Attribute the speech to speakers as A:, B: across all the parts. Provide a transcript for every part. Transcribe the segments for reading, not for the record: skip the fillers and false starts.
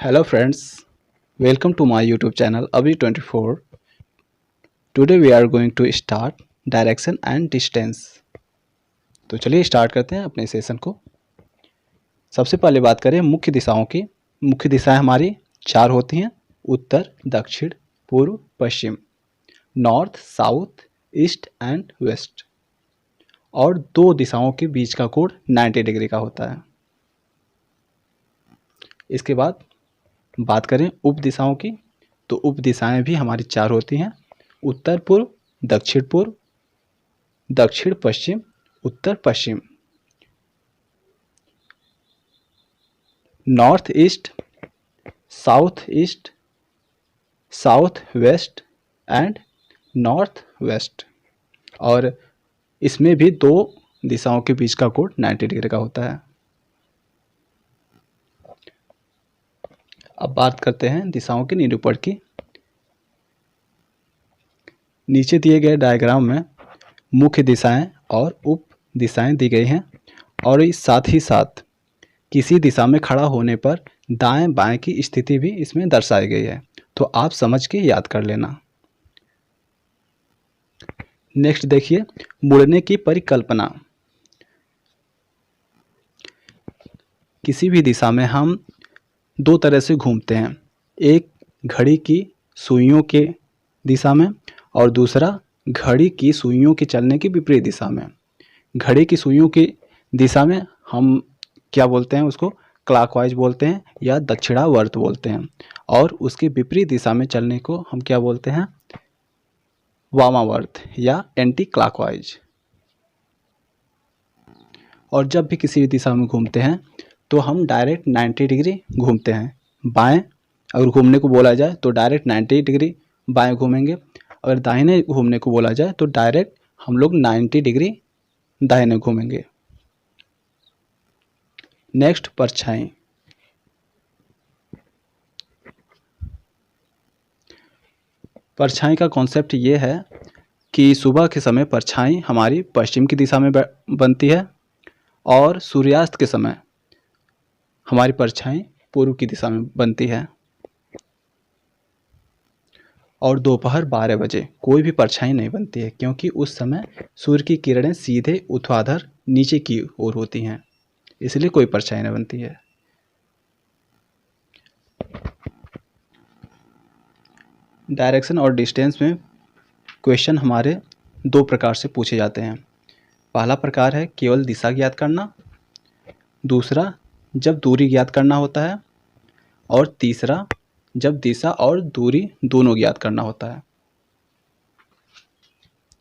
A: Hello friends, welcome to my YouTube channel Abhi24. Today we are going to start direction and distance. तो चलिए start करते हैं अपने session को। सबसे पहले बात करें मुख्य दिशाओं की। मुख्य दिशाएं हमारी चार होती हैं: उत्तर, दक्षिण, पूर्व, पश्चिम, north, south, east and west. और दो दिशाओं के बीच का कोण 90 डिग्री का होता है। इसके बाद बात करें उप दिशाओं की, तो उप दिशाएं भी हमारी चार होती हैं: उत्तर पूर्व, दक्षिण पूर्व, दक्षिण पश्चिम, उत्तर पश्चिम, north east, south east, south west and north west. और इसमें भी दो दिशाओं के बीच का कोण 90 डिग्री का होता है। अब बात करते हैं दिशाओं के निरूपण की। नीचे दिए गए डायग्राम में मुख्य दिशाएं और उप दिशाएं दी गई हैं और साथ ही साथ किसी दिशा में खड़ा होने पर दाएं बाएं की स्थिति भी इसमें दर्शाई गई है, तो आप समझ के याद कर लेना। नेक्स्ट देखिए, मुड़ने की परिकल्पना। किसी भी दिशा में हम दो तरह से घूमते हैं, एक घड़ी की सुइयों के दिशा में और दूसरा घड़ी की सुइयों के चलने की विपरीत दिशा में। घड़ी की सुइयों की दिशा में हम क्या बोलते हैं, उसको क्लॉकवाइज बोलते हैं या दक्षिणावर्त बोलते हैं, और उसके विपरीत दिशा में चलने को हम क्या बोलते हैं, वामावर्त या एंटी क्लॉकवाइज। और जब भी किसी भी दिशा में घूमते हैं तो हम डायरेक्ट 90 डिग्री घूमते हैं। बाएं अगर घूमने को बोला जाए तो डायरेक्ट 90 डिग्री बाएं घूमेंगे, अगर दाहिने घूमने को बोला जाए तो डायरेक्ट हम लोग 90 डिग्री दाहिने घूमेंगे। नेक्स्ट, परछाई। परछाई का कॉन्सेप्ट ये है कि सुबह के समय परछाई हमारी पश्चिम की दिशा में बनती है और सूर्यास्त के समय हमारी परछाई पूर्व की दिशा में बनती है। और दोपहर 12 बजे कोई भी परछाई नहीं बनती है, क्योंकि उस समय सूर्य की किरणें सीधे ऊर्ध्वाधर नीचे की ओर होती हैं, इसलिए कोई परछाई नहीं बनती है। डायरेक्शन और डिस्टेंस में क्वेश्चन हमारे दो प्रकार से पूछे जाते हैं। पहला प्रकार है केवल दिशा ज्ञात करना, दूसरा जब दूरी ज्ञात करना होता है, और तीसरा जब दिशा और दूरी दोनों ज्ञात करना होता है।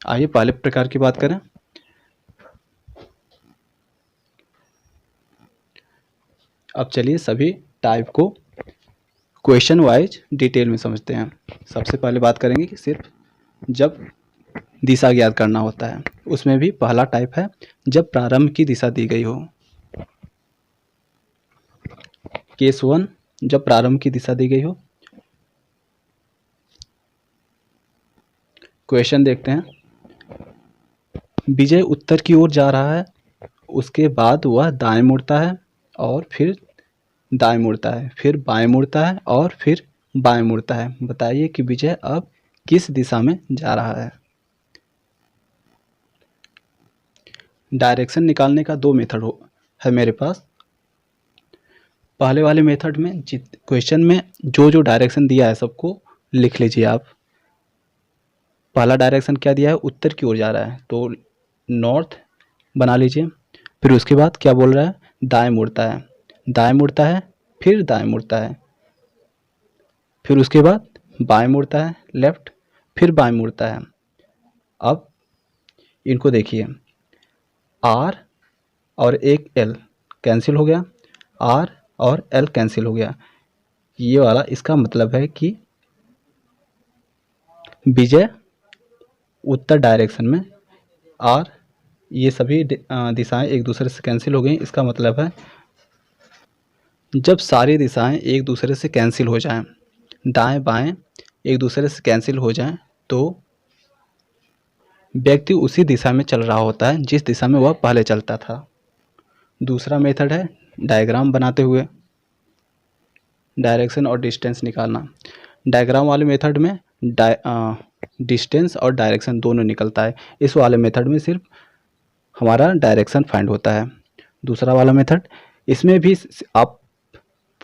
A: आइए पहले प्रकार की बात करें। अब चलिए सभी टाइप को क्वेश्चन वाइज डिटेल में समझते हैं। सबसे पहले बात करेंगे कि सिर्फ जब दिशा ज्ञात करना होता है, उसमें भी पहला टाइप है जब प्रारंभ की दिशा दी गई हो। केस 1, जब प्रारंभ की दिशा दी गई हो। क्वेश्चन देखते हैं। विजय उत्तर की ओर जा रहा है, उसके बाद वह दाएं मुड़ता है और फिर दाएं मुड़ता है, फिर बाएं मुड़ता है और फिर बाएं मुड़ता है। बताइए कि विजय अब किस दिशा में जा रहा है। डायरेक्शन निकालने का दो मेथड है मेरे पास। पहले वाले मेथड में क्वेश्चन में जो डायरेक्शन दिया है सबको लिख लीजिए आप। पहला डायरेक्शन क्या दिया है, उत्तर की ओर जा रहा है, तो नॉर्थ बना लीजिए। फिर उसके बाद क्या बोल रहा है, दाएं मुड़ता है, दाएं मुड़ता है, फिर दाएं मुड़ता है, फिर उसके बाद बाएं मुड़ता है लेफ्ट, फिर बाएं मुड़ता है। अब इनको देखिए, आर और एक एल कैंसिल हो गया, आर और एल कैंसिल हो गया। ये वाला इसका मतलब है कि विजय उत्तर डायरेक्शन में, आर ये सभी दिशाएं एक दूसरे से कैंसिल हो गई। इसका मतलब है जब सारी दिशाएं एक दूसरे से कैंसिल हो जाएं, दाएं बाएं एक दूसरे से कैंसिल हो जाएं, तो व्यक्ति उसी दिशा में चल रहा होता है जिस दिशा में वह पहले चलता था। दूसरा मेथड है डायग्राम बनाते हुए। डायरेक्शन और डिस्टेंस निकालना। डायग्राम वाले मेथड में डिस्टेंस और डायरेक्शन दोनों निकलता है, इस वाले मेथड में सिर्फ हमारा डायरेक्शन फाइंड होता है। दूसरा वाला मेथड, इसमें भी आप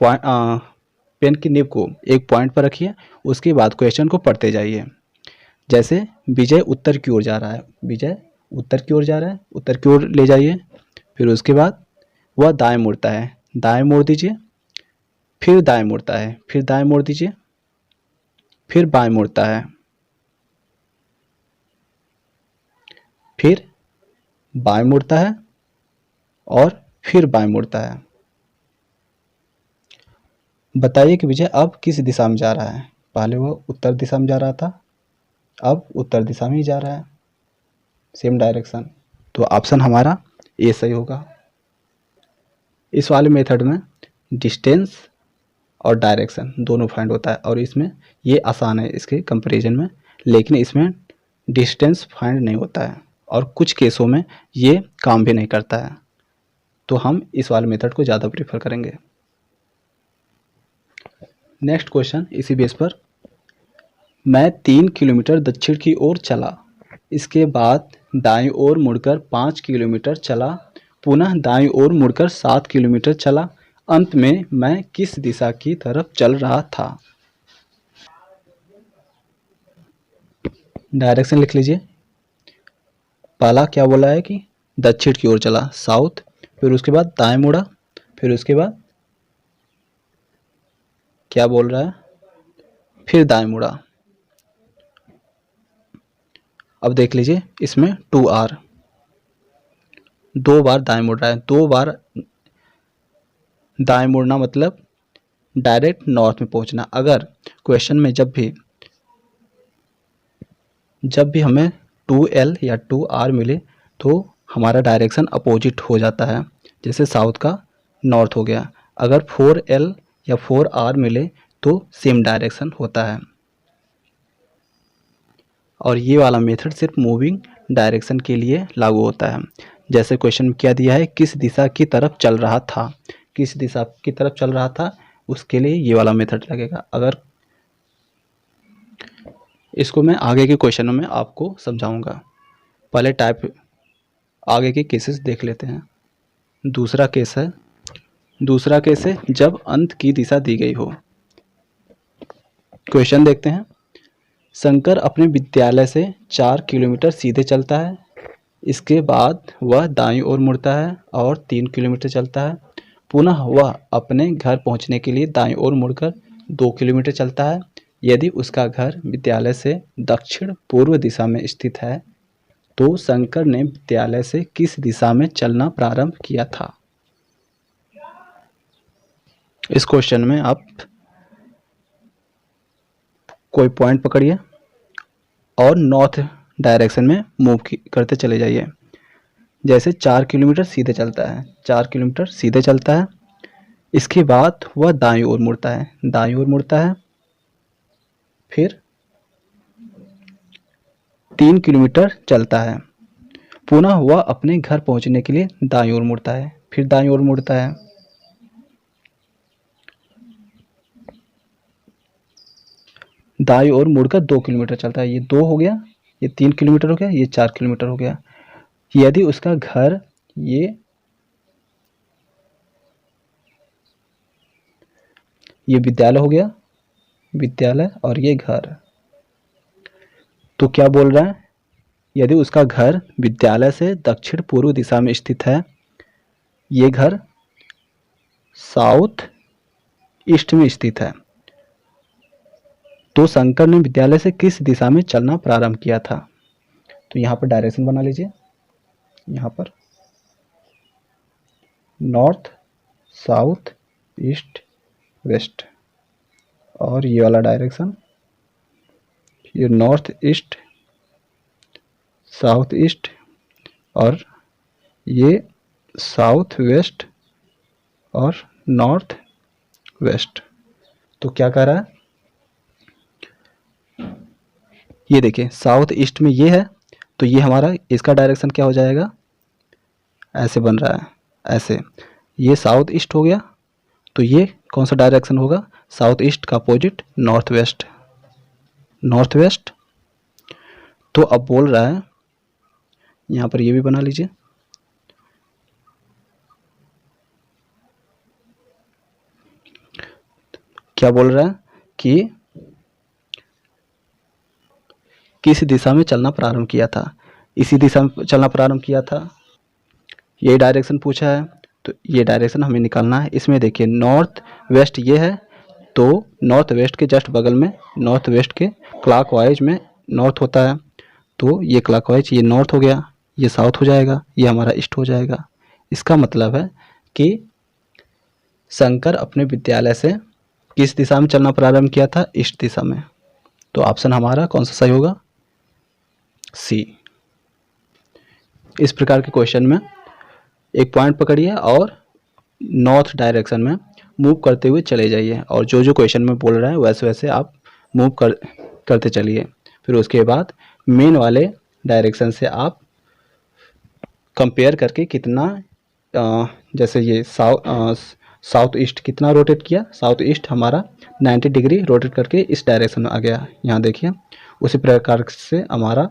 A: पेन की निब को एक पॉइंट पर रखिए, उसके बाद क्वेश्चन को पढ़ते जाइए। जैसे विजय उत्तर की ओर जा रहा है, विजय उत्तर की ओर जा रहा है, उत्तर की ओर ले जाइए। फिर उसके बाद वह दाएं मुड़ता है, दाएं मोड़ दीजिए। फिर दाएं मुड़ता है, फिर दाएं मोड़ दीजिए। फिर बाएं मुड़ता है, फिर बाएं मुड़ता है और फिर बाएं मुड़ता है। बताइए कि विजय अब किस दिशा में जा रहा है। पहले वो उत्तर दिशा में जा रहा था, अब उत्तर दिशा में ही जा रहा है, सेम डायरेक्शन। तो ऑप्शन हमारा ए सही होगा। इस वाले मेथड में डिस्टेंस और डायरेक्शन दोनों फाइंड होता है, और इसमें ये आसान है इसके कंपैरिजन में, लेकिन इसमें डिस्टेंस फाइंड नहीं होता है और कुछ केसों में ये काम भी नहीं करता है, तो हम इस वाले मेथड को ज़्यादा प्रीफर करेंगे। नेक्स्ट क्वेश्चन इसी बेस पर, मैं 3 किलोमीटर दक्षिण की ओर चला, इसके बाद दाईं ओर मुड़कर 5 किलोमीटर चला, पुनः दाईं ओर मुड़कर 7 किलोमीटर चला, अंत में मैं किस दिशा की तरफ चल रहा था। डायरेक्शन लिख लीजिए। पहला क्या बोला है कि दक्षिण की ओर चला, साउथ, फिर उसके बाद दाएं मुड़ा, फिर उसके बाद क्या बोल रहा है, फिर दाएं मुड़ा। अब देख लीजिए, इसमें 2R, 2 बार दाएं मुड़ रहा है। 2 बार दाएं मुड़ना मतलब डायरेक्ट नॉर्थ में पहुंचना। अगर क्वेश्चन में जब भी हमें 2L या 2R मिले तो हमारा डायरेक्शन अपोजिट हो जाता है, जैसे साउथ का नॉर्थ हो गया। अगर 4L या 4R मिले तो सेम डायरेक्शन होता है। और ये वाला मेथड सिर्फ मूविंग डायरेक्शन के लिए लागू होता है। जैसे क्वेश्चन में क्या दिया है, किस दिशा की तरफ चल रहा था, किस दिशा की तरफ चल रहा था, उसके लिए ये वाला मेथड लगेगा। अगर इसको मैं आगे के क्वेश्चनों में आपको समझाऊंगा, पहले टाइप आगे के केसेस देख लेते हैं। दूसरा केस है जब अंत की दिशा दी गई हो। क्वेश्चन देखते हैं। शंकर अपने विद्यालय से 4 किलोमीटर सीधे चलता है, इसके बाद वह दाईं ओर मुड़ता है और 3 किलोमीटर चलता है, पुनः वह अपने घर पहुंचने के लिए दाईं ओर मुड़कर 2 किलोमीटर चलता है। यदि उसका घर विद्यालय से दक्षिण पूर्व दिशा में स्थित है तो शंकर ने विद्यालय से किस दिशा में चलना प्रारंभ किया था। इस क्वेश्चन में आप कोई पॉइंट पकड़िए और नॉर्थ डायरेक्शन में मूव करते चले जाइए। जैसे 4 किलोमीटर सीधे चलता है, 4 किलोमीटर सीधे चलता है, इसके बाद वह दाईं ओर मुड़ता है, दाईं ओर मुड़ता है, फिर 3 किलोमीटर चलता है, पुनः वह अपने घर पहुंचने के लिए दाईं ओर मुड़ता है, फिर दाईं ओर मुड़ता है। दाईं ओर मुड़कर 2 किलोमीटर चलता है, ये 2 हो गया, ये 3 किलोमीटर हो गया, ये 4 किलोमीटर हो गया। यदि उसका घर ये विद्यालय हो गया, विद्यालय, और ये घर, तो क्या बोल रहा है, यदि उसका घर विद्यालय से दक्षिण पूर्व दिशा में स्थित है, ये घर साउथ ईस्ट में स्थित है, तो शंकर ने विद्यालय से किस दिशा में चलना प्रारंभ किया था। तो यहाँ पर डायरेक्शन बना लीजिए, यहाँ पर नॉर्थ, साउथ, ईस्ट, वेस्ट, और ये वाला डायरेक्शन, ये नॉर्थ ईस्ट, साउथ ईस्ट, और ये साउथ वेस्ट और नॉर्थ वेस्ट। तो क्या कह रहा है, ये देखिए साउथ ईस्ट में ये है, तो ये हमारा इसका डायरेक्शन क्या हो जाएगा, ऐसे बन रहा है, ऐसे, ये साउथ ईस्ट हो गया, तो ये कौन सा डायरेक्शन होगा, साउथ ईस्ट का opposite north west, north west. तो अब बोल रहा है यहाँ पर ये भी बना लीजिए, क्या बोल रहा है कि किस दिशा में चलना प्रारंभ किया था, इसी दिशा में चलना प्रारंभ किया था, ये डायरेक्शन पूछा है। तो ये डायरेक्शन हमें निकालना है। इसमें देखिए नॉर्थ वेस्ट ये है, तो नॉर्थ वेस्ट के जस्ट बगल में, नॉर्थ वेस्ट के क्लॉकवाइज में नॉर्थ होता है, तो ये क्लॉकवाइज ये नॉर्थ हो गया, ये साउथ हो जाएगा, ये हमारा ईस्ट हो जाएगा। इसका मतलब है कि शंकर अपने विद्यालय से किस दिशा में चलना प्रारंभ किया था, ईस्ट दिशा में। तो ऑप्शन हमारा कौन सा सही होगा, सी। इस प्रकार के क्वेश्चन में एक पॉइंट पकड़िए और नॉर्थ डायरेक्शन में मूव करते हुए चले जाइए, और जो जो क्वेश्चन में बोल रहा है वैसे वैसे आप मूव करते चलिए। फिर उसके बाद मेन वाले डायरेक्शन से आप कंपेयर करके कितना जैसे ये साउथ ईस्ट कितना रोटेट किया, साउथ ईस्ट हमारा 90 डिग्री रोटेट करके इस डायरेक्शन में आ गया, यहाँ देखिए। उसी प्रकार से हमारा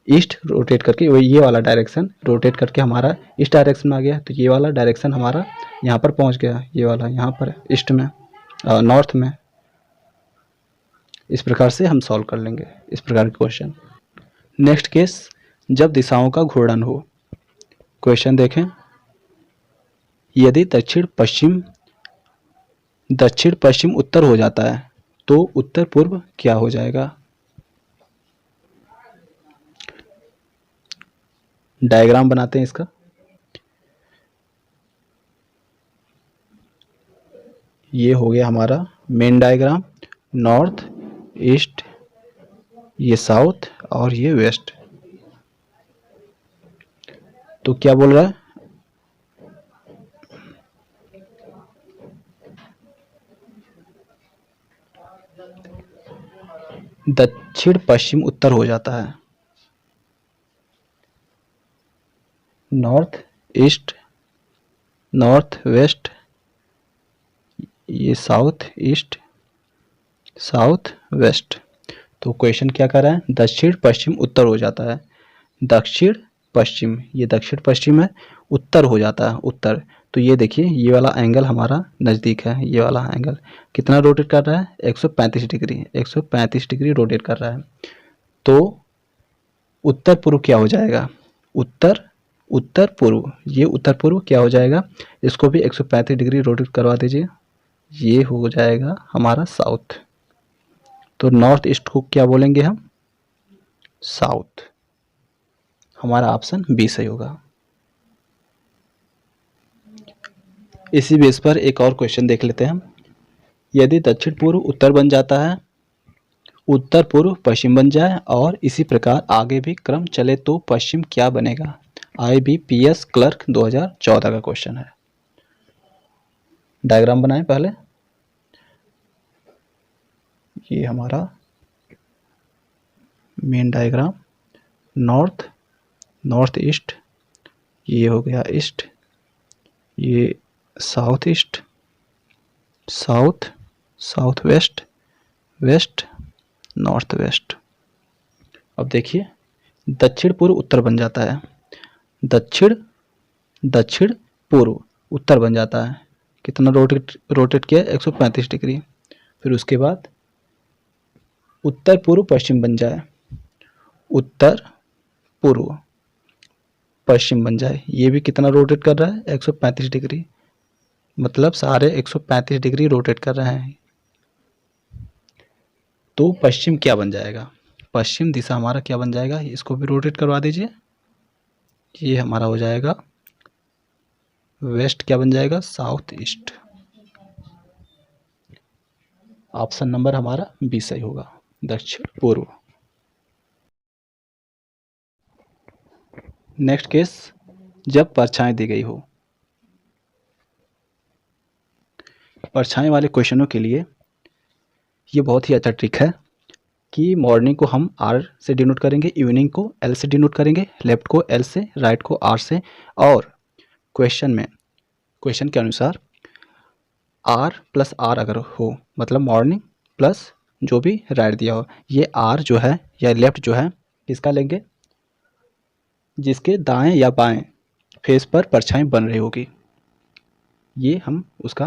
A: ईस्ट रोटेट करके वही ये वाला डायरेक्शन रोटेट करके हमारा इस डायरेक्शन में आ गया, तो ये वाला डायरेक्शन हमारा यहाँ पर पहुँच गया, ये वाला यहाँ पर ईस्ट में, नॉर्थ में। इस प्रकार से हम सॉल्व कर लेंगे इस प्रकार के क्वेश्चन। नेक्स्ट केस, जब दिशाओं का घूर्णन हो। क्वेश्चन देखें, यदि दक्षिण पश्चिम उत्तर हो जाता है तो उत्तर पूर्व क्या हो जाएगा। डायग्राम बनाते हैं इसका। ये हो गया हमारा मेन डायग्राम, नॉर्थ ईस्ट, ये साउथ और ये वेस्ट। तो क्या बोल रहा है, दक्षिण पश्चिम उत्तर हो जाता है, नॉर्थ ईस्ट, नॉर्थ वेस्ट, ये साउथ ईस्ट, साउथ वेस्ट। तो क्वेश्चन क्या कर रहा है, दक्षिण पश्चिम उत्तर हो जाता है, दक्षिण पश्चिम, ये दक्षिण पश्चिम है, उत्तर हो जाता है, उत्तर। तो ये देखिए ये वाला एंगल हमारा नज़दीक है, ये वाला एंगल कितना रोटेट कर रहा है, 135 डिग्री, 135 डिग्री रोटेट कर रहा है। तो उत्तर पूर्व क्या हो जाएगा, उत्तर पूर्व, ये उत्तर पूर्व क्या हो जाएगा, इसको भी 135 डिग्री रोटेट करवा दीजिए, ये हो जाएगा हमारा साउथ। तो नॉर्थ ईस्ट को क्या बोलेंगे हम, साउथ। हमारा ऑप्शन बी सही होगा। इसी बेस पर एक और क्वेश्चन देख लेते हैं हम। यदि दक्षिण पूर्व उत्तर बन जाता है, उत्तर पूर्व पश्चिम बन जाए और इसी प्रकार आगे भी क्रम चले तो पश्चिम क्या बनेगा। IBPS क्लर्क 2014 का क्वेश्चन है। डायग्राम बनाएं पहले। ये हमारा मेन डायग्राम, नॉर्थ ईस्ट, ये हो गया ईस्ट, ये south east, south waste, north west. अब देखिए दक्षिण पूर्व उत्तर बन जाता है, दक्षिण पूर्व उत्तर बन जाता है, कितना रोटेट किया, 135 डिग्री। फिर उसके बाद उत्तर पूर्व पश्चिम बन जाए, उत्तर पूर्व पश्चिम बन जाए, ये भी कितना रोटेट कर रहा है, 135 डिग्री, मतलब सारे 135 डिग्री रोटेट कर रहे हैं। तो पश्चिम क्या बन जाएगा, पश्चिम दिशा हमारा क्या बन जाएगा, इसको भी रोटेट करवा दीजिए, ये हमारा हो जाएगा वेस्ट, क्या बन जाएगा, साउथ ईस्ट। ऑप्शन नंबर हमारा बी सही होगा, दक्षिण पूर्व। नेक्स्ट केस, जब परछाई दी गई हो। परछाई वाले क्वेश्चनों के लिए ये बहुत ही अच्छा ट्रिक है कि मॉर्निंग को हम R से डिनोट करेंगे, इवनिंग को L से डिनोट करेंगे, लेफ्ट को L से, राइट को R से, और क्वेश्चन के अनुसार आर प्लस आर अगर हो, मतलब मॉर्निंग प्लस जो भी राइट दिया हो, ये आर जो है या लेफ्ट जो है किसका लेंगे, जिसके दाएं या बाएं फेस पर परछाई बन रही होगी, ये हम उसका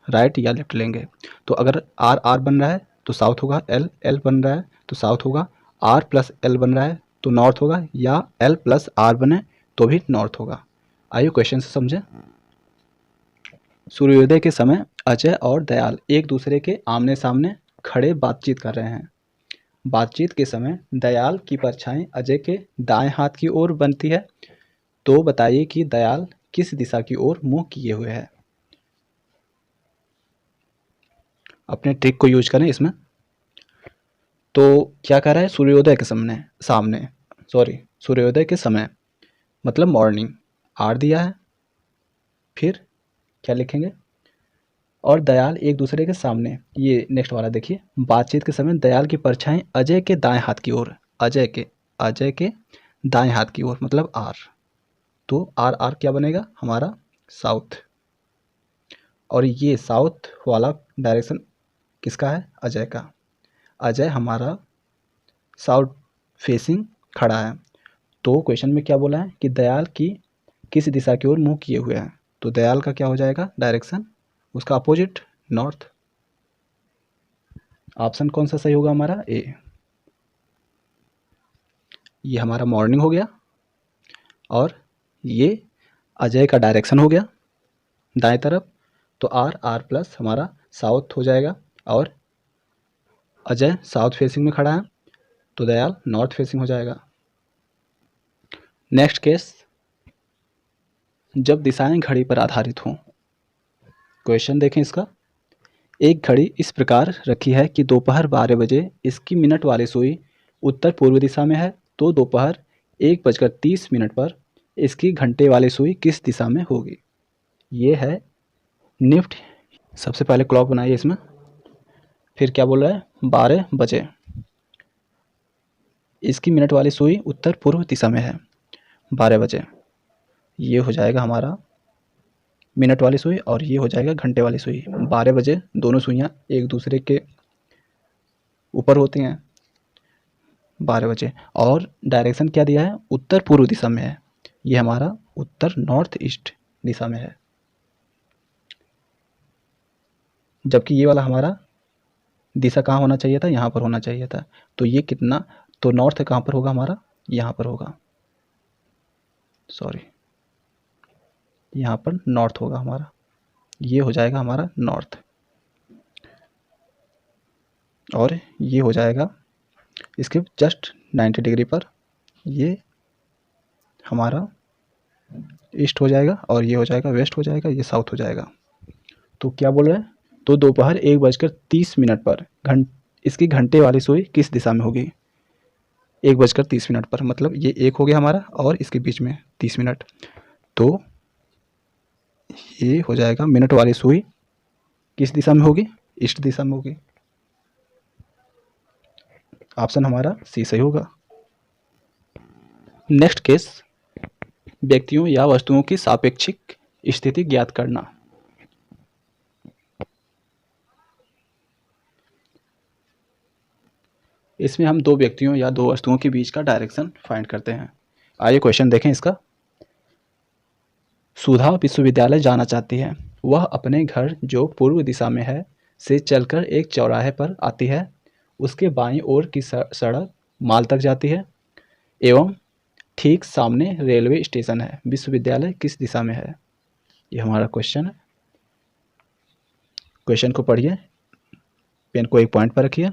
A: राइट या लेफ्ट लेंगे। तो अगर आर आर बन रहा है तो साउथ होगा, एल एल बन रहा है तो साउथ होगा, आर प्लस एल बन रहा है तो नॉर्थ होगा, या एल प्लस आर बने तो भी नॉर्थ होगा। आइए क्वेश्चन से समझें। सूर्योदय के समय अजय और दयाल एक दूसरे के आमने सामने खड़े बातचीत कर रहे हैं। बातचीत के समय दयाल की परछाई अजय के दाएं हाथ की ओर बनती है, तो बताइए कि दयाल किस दिशा की ओर मुंह किए हुए है। अपने ट्रिक को यूज करें इसमें। तो क्या कह रहा है, सूर्योदय के सामने सूर्योदय के समय मतलब मॉर्निंग, आर दिया है, फिर क्या लिखेंगे, और दयाल एक दूसरे के सामने, ये नेक्स्ट वाला देखिए, बातचीत के समय दयाल की परछाई अजय के दाएं हाथ की ओर, अजय के दाएं हाथ की ओर मतलब आर, तो आर आर क्या बनेगा हमारा साउथ, और ये साउथ वाला डायरेक्शन किसका है, अजय का। अजय हमारा साउथ फेसिंग खड़ा है, तो क्वेश्चन में क्या बोला है कि दयाल की किस दिशा की ओर मुंह किए हुए हैं, तो दयाल का क्या हो जाएगा डायरेक्शन, उसका अपोजिट नॉर्थ। ऑप्शन कौन सा सही होगा हमारा, ए। ये हमारा मॉर्निंग हो गया, और ये अजय का डायरेक्शन हो गया दाएं तरफ, तो आर आर प्लस हमारा साउथ हो जाएगा, और अजय साउथ फेसिंग में खड़ा है तो दयाल नॉर्थ फेसिंग हो जाएगा। नेक्स्ट केस, जब दिशाएं घड़ी पर आधारित हों। क्वेश्चन देखें इसका। एक घड़ी इस प्रकार रखी है कि दोपहर 12 बजे इसकी मिनट वाली सुई उत्तर पूर्व दिशा में है, तो दोपहर 1:30 पर इसकी घंटे वाली सुई किस दिशा में होगी। ये है निफ्ट। सबसे पहले क्लॉक बनाइए इसमें, फिर क्या बोल रहा है 12 बजे, इसकी मिनट वाली सुई उत्तर पूर्व दिशा में है 12 बजे, ये हो जाएगा हमारा मिनट वाली सुई, और ये हो जाएगा घंटे वाली सुई। 12 बजे दोनों सुइयाँ एक दूसरे के ऊपर होती हैं 12 बजे, और डायरेक्शन क्या दिया है उत्तर पूर्व दिशा में है, ये हमारा उत्तर नॉर्थ ईस्ट दिशा में है, जबकि ये वाला हमारा दिशा कहाँ होना चाहिए था, यहाँ पर होना चाहिए था। तो ये कितना, तो नॉर्थ कहाँ पर होगा हमारा, यहाँ पर होगा, सॉरी यहाँ पर नॉर्थ होगा हमारा, ये हो जाएगा हमारा नॉर्थ, और ये हो जाएगा इसके जस्ट 90 डिग्री पर, ये हमारा ईस्ट हो जाएगा, और ये हो जाएगा वेस्ट हो जाएगा, ये साउथ हो जाएगा। तो क्या बोल रहे हैं, तो दोपहर 1:30 पर इसकी घंटे वाली सुई किस दिशा में होगी, 1:30 पर, मतलब ये एक हो गया हमारा और इसके बीच में 30 मिनट, तो ये हो जाएगा मिनट वाली सुई किस दिशा में होगी, ईस्ट दिशा में होगी। ऑप्शन हमारा सी सही होगा। नेक्स्ट केस, व्यक्तियों या वस्तुओं की सापेक्षिक स्थिति ज्ञात करना। इसमें हम दो व्यक्तियों या दो वस्तुओं के बीच का डायरेक्शन फाइंड करते हैं। आइए क्वेश्चन देखें इसका। सुधा विश्वविद्यालय जाना चाहती है। वह अपने घर जो पूर्व दिशा में है से चलकर एक चौराहे पर आती है। उसके बाईं ओर की सड़क माल तक जाती है एवं ठीक सामने रेलवे स्टेशन है। विश्वविद्यालय किस दिशा में है, ये हमारा क्वेश्चन है। क्वेश्चन को पढ़िए, पेन को एक पॉइंट पर रखिए।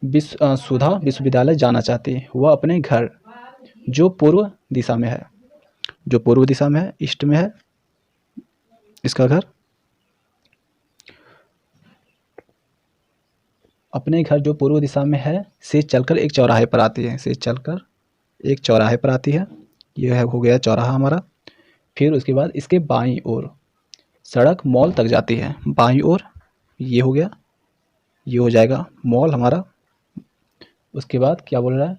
A: सुधा विश्वविद्यालय जाना चाहती है। वह अपने घर जो पूर्व दिशा में है, जो पूर्व दिशा में है, ईस्ट में है इसका घर, अपने घर जो पूर्व दिशा में है से चलकर एक चौराहे पर आती है, से चलकर एक चौराहे पर आती है, यह है हो गया चौराहा हमारा। फिर उसके बाद इसके बाईं ओर सड़क मॉल तक जाती है, बाईं ओर ये हो गया, ये हो जाएगा मॉल हमारा। उसके बाद क्या बोल रहा है,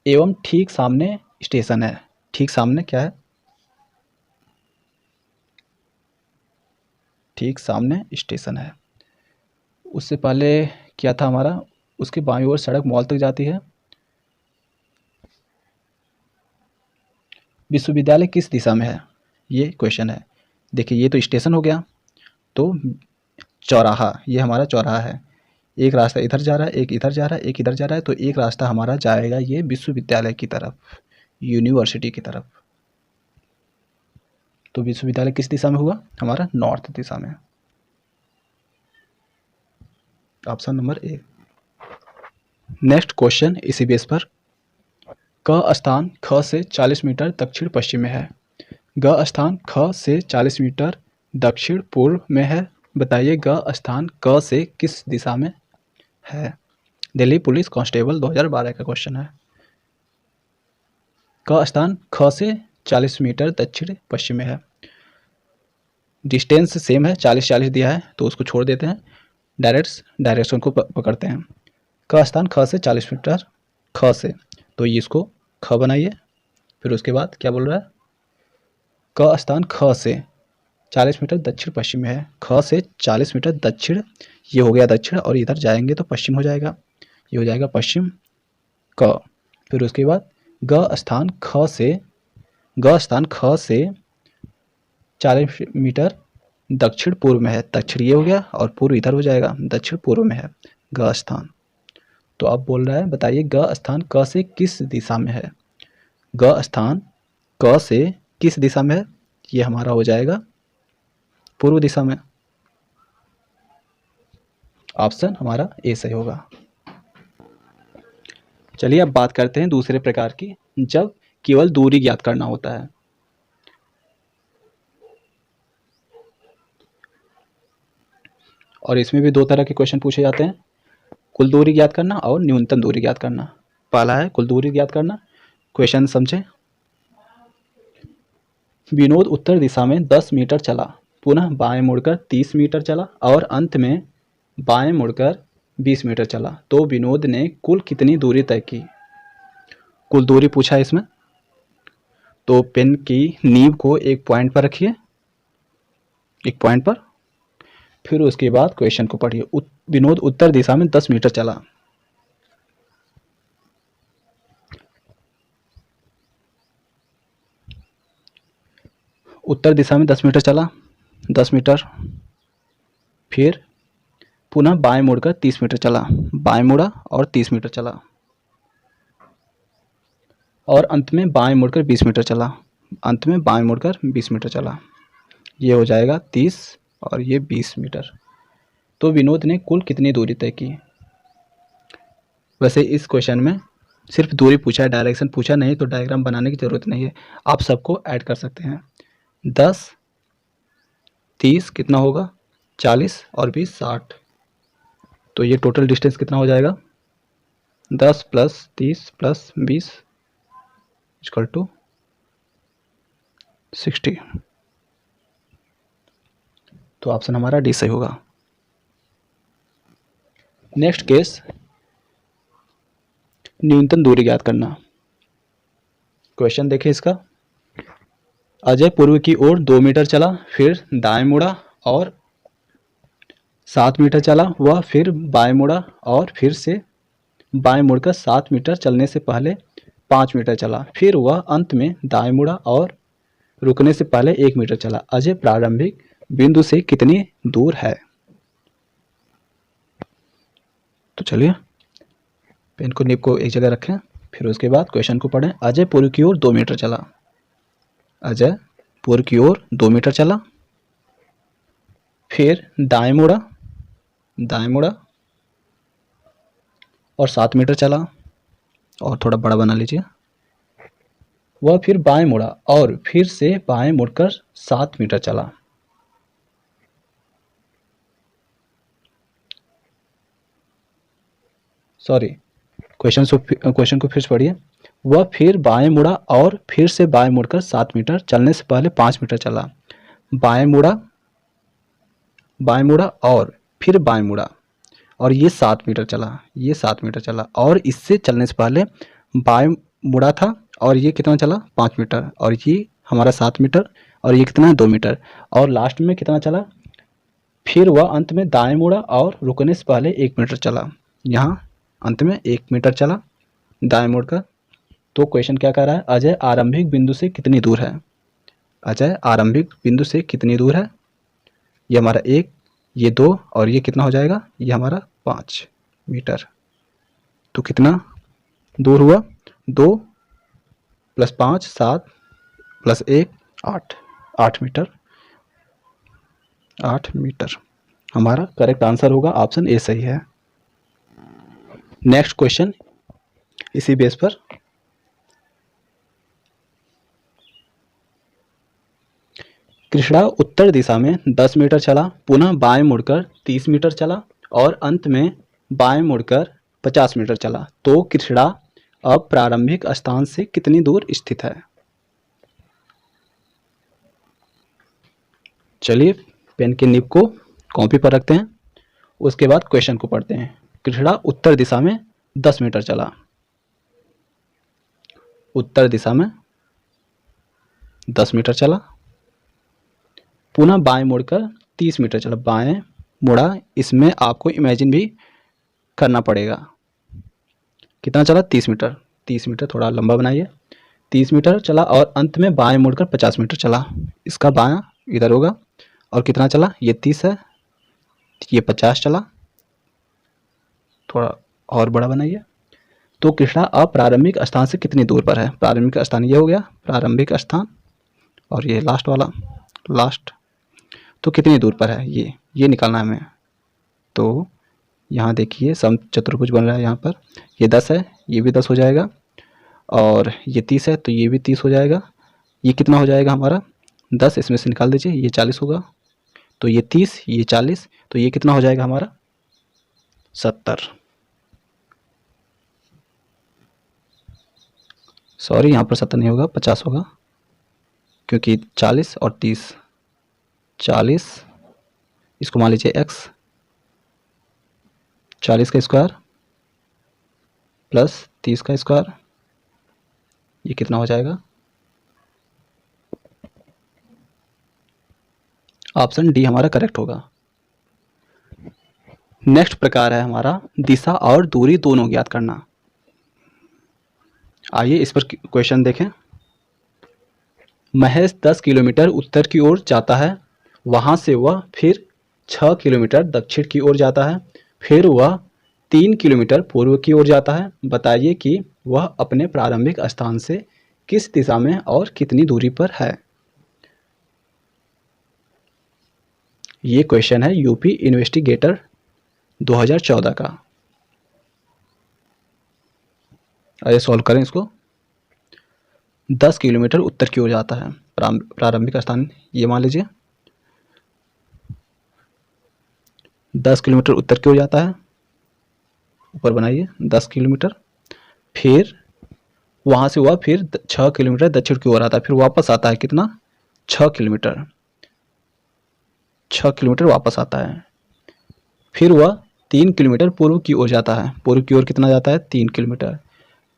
A: एवं ठीक सामने स्टेशन है। ठीक सामने क्या है, ठीक सामने स्टेशन है। उससे पहले क्या था हमारा, उसके बाईं ओर सड़क मॉल तक जाती है। विश्वविद्यालय किस दिशा में है, ये क्वेश्चन है। देखिए ये तो स्टेशन हो गया, तो चौराहा, ये हमारा चौराहा है। एक रास्ता इधर जा रहा है, एक इधर जा रहा है, एक इधर जा रहा है, तो एक रास्ता हमारा जाएगा ये विश्वविद्यालय की तरफ, यूनिवर्सिटी की तरफ। तो विश्वविद्यालय किस दिशा में हुआ, हमारा नॉर्थ दिशा में। Option number A. Next question इसी बेस पर, क स्थान ख से 40 मीटर दक्षिण पश्चिम में है। ग स्थान ख से 40 मीटर दक्षिण पूर्व में है। बताइए ग स्थान क से किस दिशा में है। दिल्ली पुलिस कांस्टेबल 2012 का क्वेश्चन है। क स्थान ख से 40 मीटर दक्षिण पश्चिम में है। डिस्टेंस सेम है, 40-40 दिया है, तो उसको छोड़ देते हैं, डायरेक्शन को पकड़ते हैं। क स्थान ख से 40 मीटर, ख से, तो ये इसको ख बनाइए। फिर उसके बाद क्या बोल रहा है, क स्थान ख से 40 मीटर दक्षिण पश्चिम में है। ख से 40 मीटर दक्षिण, ये हो गया दक्षिण, और इधर जाएंगे तो पश्चिम हो जाएगा, ये हो जाएगा पश्चिम क। फिर उसके बाद ग स्थान ख से 40 मीटर दक्षिण पूर्व में है। दक्षिण ये हो गया और पूर्व इधर हो जाएगा, दक्षिण पूर्व में है ग स्थान। तो अब बोल रहा है बताइए ग स्थान क से किस दिशा में है। ग स्थान क से किस दिशा में है, ये हमारा हो जाएगा पूर्व दिशा में। ऑप्शन हमारा ए सही होगा। चलिए अब बात करते हैं दूसरे प्रकार की, जब केवल दूरी ज्ञात करना होता है। और इसमें भी दो तरह के क्वेश्चन पूछे जाते हैं, कुल दूरी ज्ञात करना और न्यूनतम दूरी ज्ञात करना। पहला है कुल दूरी ज्ञात करना। क्वेश्चन समझे। विनोद उत्तर दिशा में 10 मीटर चला, पुनः बाएं मुड़कर 30 मीटर चला और अंत में बाएं मुड़कर 20 मीटर चला, तो विनोद ने कुल कितनी दूरी तय की। कुल दूरी पूछा है इसमें, तो पेन की नींव को एक पॉइंट पर रखिए, एक पॉइंट पर, फिर उसके बाद क्वेश्चन को पढ़िए। विनोद उत्तर दिशा में 10 मीटर चला। उत्तर दिशा में 10 मीटर चला, 10 मीटर, फिर पुनः बाएं मुड़कर 30 मीटर चला, बाएं मुड़ा और 30 मीटर चला, और अंत में बाएं मुड़कर 20 मीटर चला, अंत में बाएं मुड़कर 20 मीटर चला। ये हो जाएगा 30 और ये 20 मीटर। तो विनोद ने कुल कितनी दूरी तय की। वैसे इस क्वेश्चन में सिर्फ दूरी पूछा है, डायरेक्शन पूछा नहीं, तो डायग्राम बनाने की ज़रूरत नहीं है, आप सबको ऐड कर सकते हैं। 10 30 कितना होगा, 40 और 20 60, तो ये टोटल डिस्टेंस कितना हो जाएगा, 10 + 30 + 20 = 60। तो ऑप्शन हमारा डी सही होगा। नेक्स्ट केस, न्यूनतम दूरी ज्ञात करना। क्वेश्चन देखिए इसका। अजय पूर्व की ओर 2 मीटर चला, फिर दाएं मुड़ा और 7 मीटर चला, वह फिर बाएं मुड़ा और फिर से बाएं मुड़कर 7 मीटर चलने से पहले 5 मीटर चला, फिर वह अंत में दाएं मुड़ा और रुकने से पहले 1 मीटर चला। अजय प्रारंभिक बिंदु से कितनी दूर है। तो चलिए पेन को निब को एक जगह रखें, फिर उसके बाद क्वेश्चन को पढ़ें। अजय पूर्व की ओर 2 मीटर चला, अजय पूर्व की ओर 2 मीटर चला, फिर दाएं मुड़ा और 7 मीटर चला, और थोड़ा बड़ा बना लीजिए। वह फिर बाएं मुड़ा और फिर से बाएं मुड़कर 7 मीटर चला। सॉरी, क्वेश्चन को फिर से पढ़िए। वह फिर बाएं मुड़ा और फिर से बाएं मुड़कर 7 मीटर चलने से पहले 5 मीटर चला। बाएं मुड़ा और फिर बाएं मुड़ा और ये 7 मीटर चला, ये 7 मीटर चला, और इससे चलने से पहले बाएं मुड़ा था और ये कितना चला, 5 मीटर, और ये हमारा 7 मीटर, और ये कितना है, 2 मीटर, और लास्ट में कितना चला, फिर वह अंत में दाएं मुड़ा और रुकने से पहले 1 मीटर चला। यहाँ अंत में 1 मीटर चला दाएं मुड़कर। तो क्वेश्चन क्या कह रहा है, अजय आरंभिक बिंदु से कितनी दूर है। अजय आरंभिक बिंदु से कितनी दूर है। ये हमारा 1, ये 2 और ये कितना हो जाएगा, ये हमारा 5 मीटर। तो कितना दूर हुआ, 2 + 5 7 + 1 8, 8 मीटर। 8 मीटर हमारा करेक्ट आंसर होगा, ऑप्शन ए सही है। नेक्स्ट क्वेश्चन इसी बेस पर, कृष्णा उत्तर दिशा में 10 मीटर चला, पुनः बाएं मुड़कर 30 मीटर चला और अंत में बाएं मुड़कर 50 मीटर चला। तो कृष्णा अब प्रारंभिक स्थान से कितनी दूर स्थित है। चलिए पेन के निब को कॉपी पर रखते हैं, उसके बाद क्वेश्चन को पढ़ते हैं। कृष्णा उत्तर दिशा में 10 मीटर चला, उत्तर दिशा में 10 मीटर चला, पुनः बाएं मुड़कर 30 मीटर चला। बाएं मुड़ा, इसमें आपको इमेजिन भी करना पड़ेगा। कितना चला, 30 मीटर। 30 मीटर थोड़ा लंबा बनाइए। 30 मीटर चला और अंत में बाएं मुड़कर 50 मीटर चला। इसका बायां इधर होगा। और कितना चला, ये 30 है, ये 50 चला, थोड़ा और बड़ा बनाइए। तो कृष्णा अब प्रारंभिक स्थान से कितनी दूर पर है। प्रारंभिक स्थान ये हो गया, प्रारंभिक स्थान, और ये लास्ट वाला लास्ट। तो कितनी दूर पर है, ये निकालना है हमें। तो यहाँ देखिए समचतुर्भुज बन रहा है। यहाँ पर ये 10 है, ये भी 10 हो जाएगा, और ये 30 है तो ये भी 30 हो जाएगा। ये कितना हो जाएगा हमारा, 10 इसमें से निकाल दीजिए, ये 40 होगा। तो ये 30, ये 40, तो ये कितना हो जाएगा हमारा, 70। सॉरी, यहाँ पर 70 नहीं होगा, 50 होगा, क्योंकि 40 और 30, 40 इसको मान लीजिए x, 40 का स्क्वायर प्लस 30 का स्क्वायर, ये कितना हो जाएगा, ऑप्शन डी हमारा करेक्ट होगा। नेक्स्ट प्रकार है हमारा दिशा और दूरी दोनों ज्ञात करना। आइए इस पर क्वेश्चन देखें। महेश 10 किलोमीटर उत्तर की ओर जाता है, वहां से वह फिर 6 किलोमीटर दक्षिण की ओर जाता है, फिर वह 3 किलोमीटर पूर्व की ओर जाता है। बताइए कि वह अपने प्रारंभिक स्थान से किस दिशा में और कितनी दूरी पर है। ये क्वेश्चन है यूपी इन्वेस्टिगेटर 2014 का। आइए सॉल्व करें इसको। 10 किलोमीटर उत्तर की ओर जाता है, प्रारंभिक स्थान ये मान लीजिए। 10 किलोमीटर उत्तर की ओर जाता है, ऊपर बनाइए 10 किलोमीटर। फिर वहाँ से वह फिर 6 किलोमीटर दक्षिण की ओर आता है, फिर वापस आता है कितना, 6 किलोमीटर। 6 किलोमीटर वापस आता है। फिर वह 3 किलोमीटर पूर्व की ओर जाता है, पूर्व की ओर कितना जाता है, 3 किलोमीटर।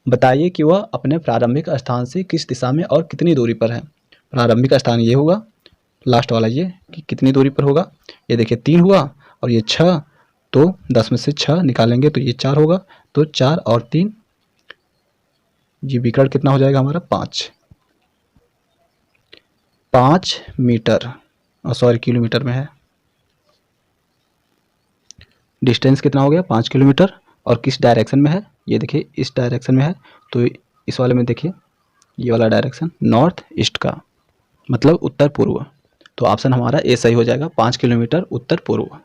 A: बताइए कि वह अपने प्रारंभिक स्थान से किस दिशा में और कितनी दूरी पर है। प्रारंभिक स्थान ये होगा, लास्ट वाला ये कि कितनी दूरी पर होगा। ये देखिए 3 हुआ और ये 6, तो 10 में से 6 निकालेंगे तो ये 4 होगा। तो 4 और 3, ये विकर्ण कितना हो जाएगा हमारा, 5 मीटर, सॉरी किलोमीटर में है। डिस्टेंस कितना हो गया, 5 किलोमीटर। और किस डायरेक्शन में है, ये देखिए इस डायरेक्शन में है। तो इस वाले में देखिए ये वाला डायरेक्शन नॉर्थ ईस्ट का, मतलब उत्तर पूर्व। तो ऑप्शन हमारा ए सही हो जाएगा, 5 किलोमीटर उत्तर पूर्व।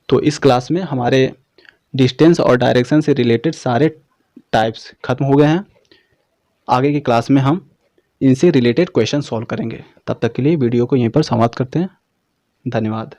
A: तो इस क्लास में हमारे डिस्टेंस और डायरेक्शन से रिलेटेड सारे टाइप्स खत्म हो गए हैं। आगे की क्लास में हम इनसे रिलेटेड क्वेश्चन सॉल्व करेंगे। तब तक के लिए वीडियो को यहीं पर समाप्त करते हैं। धन्यवाद।